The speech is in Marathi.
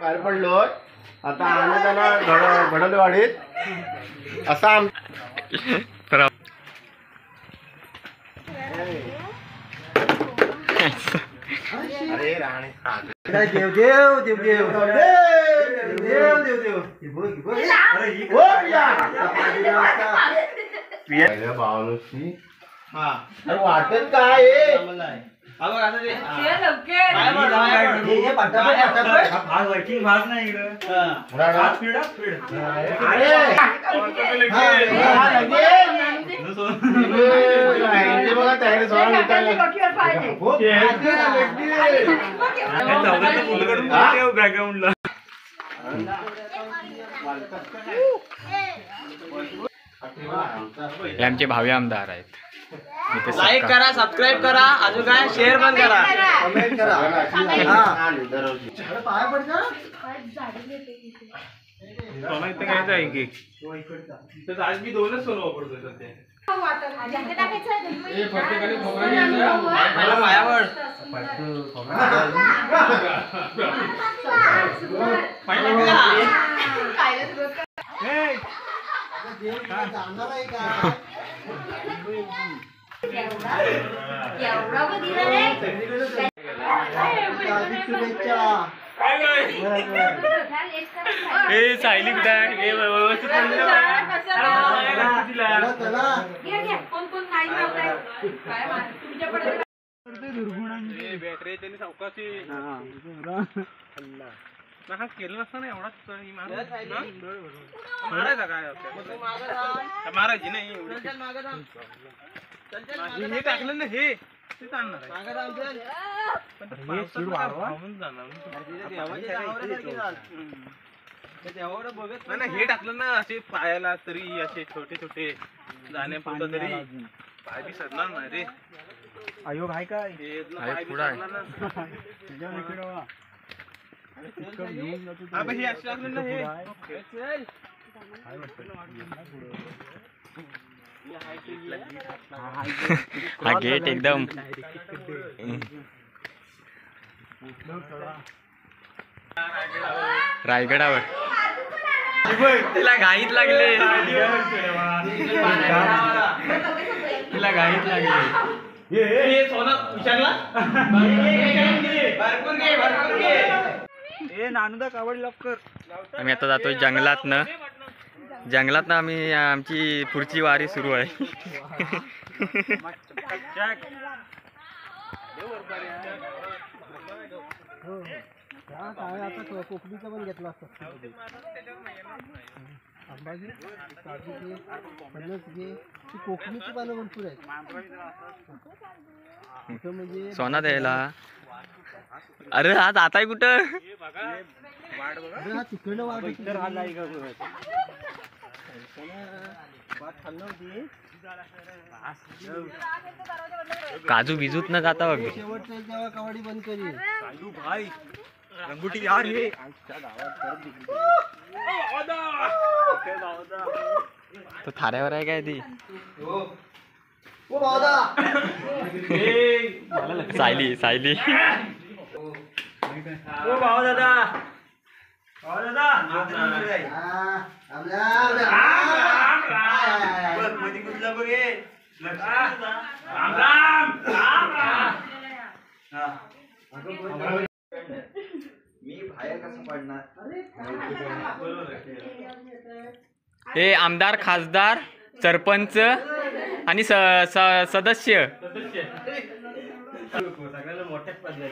बाहेर पडलो आता आम्ही त्याला घडलवाडीत असा अरे राणे देव देव देव देव देव देव देव भावनुची अरे वाटत काय आमचे भावी आमदार आहेत. लाईक करा, सबस्क्राईब करा, अजून काय शेअर पण करा, कमेंट करा. आज मी दोनच सोनं वापरतोय सध्या. सायली कुठे बॅटरी त्यांनी सावकाशी केलं नसतं ना एवढाच मारायचा काय मारायची नाही हे टाकलं ना हे हे टाकलं ना असे पायाला तरी असे छोटे छोटे जाण्यापुरतं तरी पाय बी सरणार नाही रे. आयोग आहे काय हे असे टाकलं ना हे हा गेट एकदम रायगडावर तिला घाईत लागले तिला घाईत लागले. नानुदा कावडी लवकर. आम्ही आता जातोय जंगलातनं. आम्ही आमची पुढची वारी सुरू आहे. आता कोकणीचा पण घेतला असता. अंबाजी काजू घे, फणस घे, ती कोकणीची पानं भरपूर आहेत. म्हणजे सोना द्यायला. अरे हा जाताय कुठं? हा तिकडं वाट काजू बिजूत न जाता बघ. शेवटच्या जेव्हा कवाडी बंद करी भाई रंगुटी यार हे तो थाऱ्यावर आहे काय ती सायली सायली मी बाहेर कसं पडणार. हे आमदार खासदार सरपंच आणि सदस्य सगळ्याला मोठ्याच पडल्या.